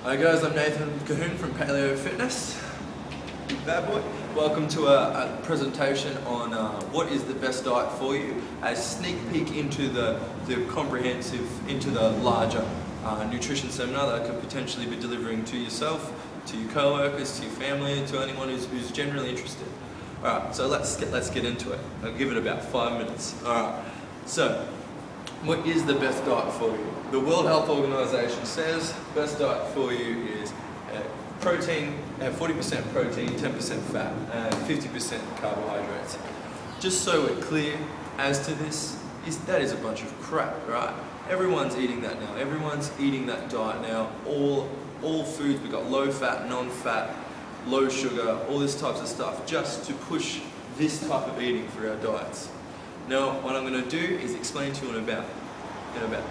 Hi guys, I'm Nathan Cahoon from Paleo Fitness. Big bad boy. Welcome to a presentation on what is the best diet for you. A sneak peek into the comprehensive, into the larger nutrition seminar that I could potentially be delivering to yourself, to your co-workers, to your family, to anyone who's generally interested. Alright, so let's get into it. I'll give it about 5 minutes. Alright, so what is the best diet for you? The World Health Organization says best diet for you is protein, 40% protein, 10% fat, and 50% carbohydrates. Just so we're clear as to this, that is a bunch of crap, right? Everyone's eating that now. Everyone's eating that diet now. All foods, we've got low fat, non-fat, low sugar, all this types of stuff, just to push this type of eating for our diets. Now, what I'm going to do is explain to you in about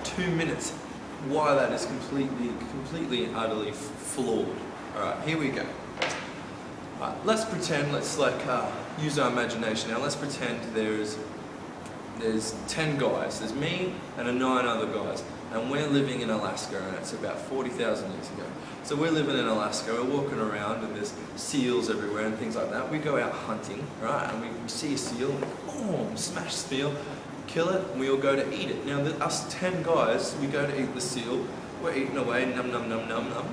2 minutes why that is completely and utterly flawed. Alright, here we go. Alright, let's pretend, use our imagination now. Let's pretend there's 10 guys. There's me and 9 other guys. And we're living in Alaska, and it's about 40,000 years ago. So we're living in Alaska, we're walking around, and there's seals everywhere and things like that. We go out hunting, right, and we see a seal, and boom, smash the seal, kill it, and we all go to eat it. Now, us 10 guys, we go to eat the seal, we're eating away, num num num num num.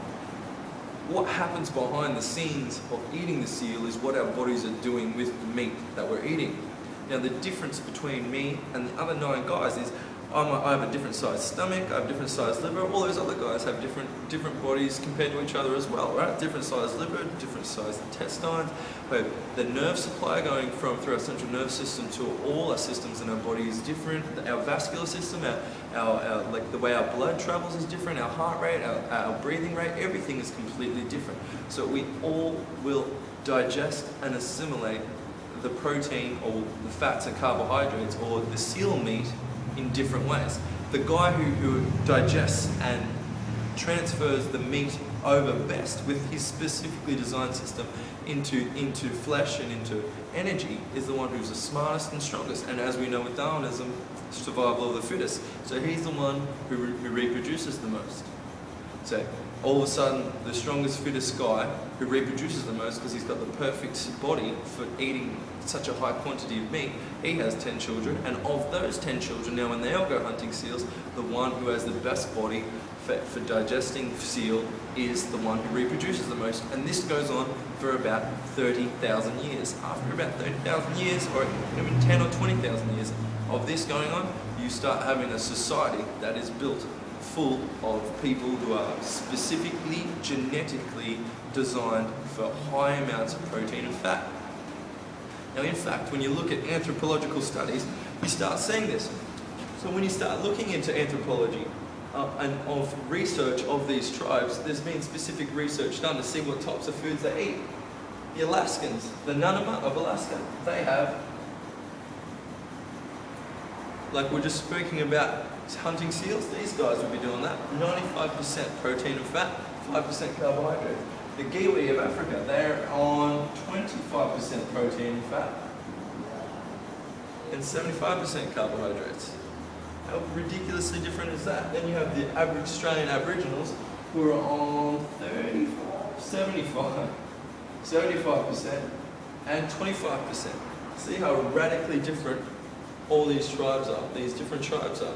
What happens behind the scenes of eating the seal is what our bodies are doing with the meat that we're eating. Now, the difference between me and the other 9 guys is I have a different sized stomach, I have a different sized liver. All those other guys have different bodies compared to each other as well, right? Different sized liver, different sized intestines. But the nerve supply going through our central nervous system to all our systems in our body is different. Our vascular system, our like the way our blood travels is different. Our heart rate, our breathing rate, everything is completely different. So we all will digest and assimilate the protein or the fats and carbohydrates or the seal meat in different ways. The guy who digests and transfers the meat over best with his specifically designed system into flesh and into energy is the one who's the smartest and strongest. And as we know with Darwinism, survival of the fittest. So he's the one who reproduces the most. So all of a sudden, the strongest, fittest guy who reproduces the most because he's got the perfect body for eating such a high quantity of meat, he has 10 children, and of those 10 children, now when they all go hunting seals, the one who has the best body for digesting seal is the one who reproduces the most, and this goes on for about 30,000 years. After about 30,000 years, or even 10 or 20,000 years of this going on, you start having a society that is built full of people who are specifically genetically designed for high amounts of protein and fat. Now, in fact, when you look at anthropological studies, you start seeing this. So when you start looking into anthropology and of research of these tribes, there's been specific research done to see what types of foods they eat. The Alaskans, the Nunama of Alaska, they have, like we're just speaking about hunting seals, these guys would be doing that. 95% protein and fat, 5% carbohydrate. The Kiwi of Africa, they're on 25% protein and fat and 75% carbohydrates. How ridiculously different is that? Then you have the average Australian Aboriginals who are on 75% and 25%. See how radically different all these tribes are, these different tribes are.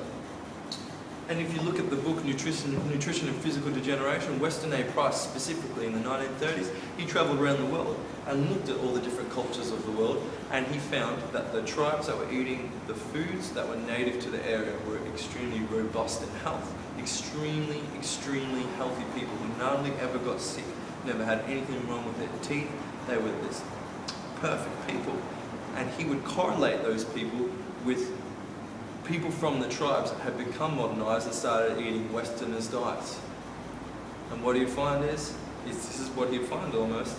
And if you look at the book Nutrition and Physical Degeneration, Weston A. Price specifically in the 1930s, he travelled around the world and looked at all the different cultures of the world, and he found that the tribes that were eating the foods that were native to the area were extremely robust in health. Extremely healthy people who not only ever got sick, never had anything wrong with their teeth, they were this perfect people. And he would correlate those people with people from the tribes that had become modernized and started eating Westerners' diets. And what he'd find is this is what he'd find almost.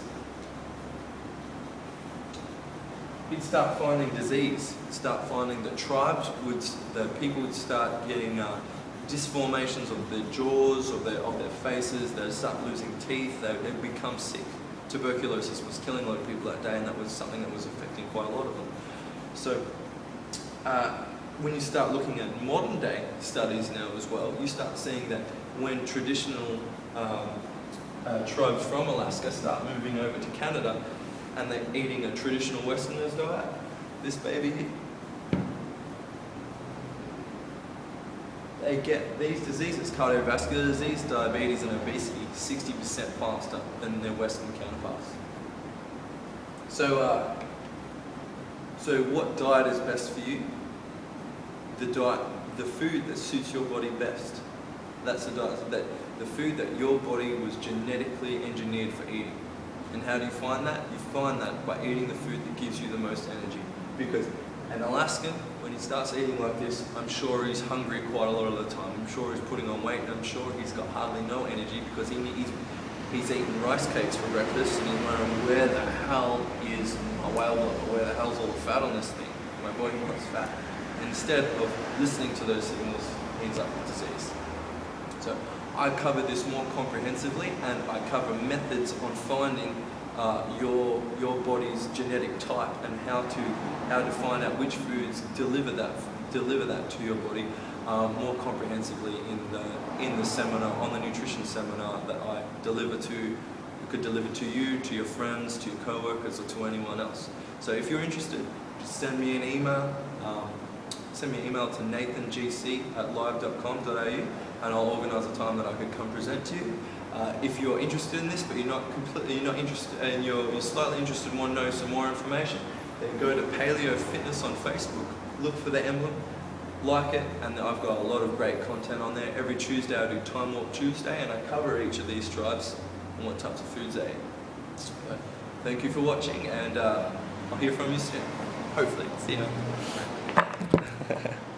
He'd start finding disease, start finding that the people would start getting disformations of their jaws, of their faces, they'd start losing teeth, they'd become sick. Tuberculosis was killing a lot of people that day, and that was something that was affecting quite a lot of them. So when you start looking at modern day studies now as well, you start seeing that when traditional tribes from Alaska start moving over to Canada and they're eating a traditional Westerners diet, this baby here, they get these diseases, cardiovascular disease, diabetes and obesity, 60% faster than their Western counterparts. So what diet is best for you? The food that suits your body best. That's the diet, the food that your body was genetically engineered for eating. And how do you find that? You find that by eating the food that gives you the most energy. Because an Alaskan, when he starts eating like this, I'm sure he's hungry quite a lot of the time. I'm sure he's putting on weight, and I'm sure he's got hardly no energy because he's eating rice cakes for breakfast and he's wondering where the hell is my whale block, or where the hell's all the fat on this thing? My body wants fat. Instead of listening to those signals, he ends up with disease. So I cover this more comprehensively, and I cover methods on finding your body's genetic type and how to find out which foods deliver that to your body more comprehensively in the seminar, on the nutrition seminar that I could deliver to you, to your friends, to your co-workers, or to anyone else. So if you're interested, just send me an email. Send me an email to nathangc@live.com.au, and I'll organise a time that I could come present to you. If you're interested in this, but you're not interested, and you're slightly interested and want to know some more information, then go to Paleo Fitness on Facebook. Look for the emblem, like it, and I've got a lot of great content on there. Every Tuesday I do Time Walk Tuesday, and I cover each of these tribes and what types of foods they eat. So, thank you for watching, and I'll hear from you soon. Hopefully. See ya.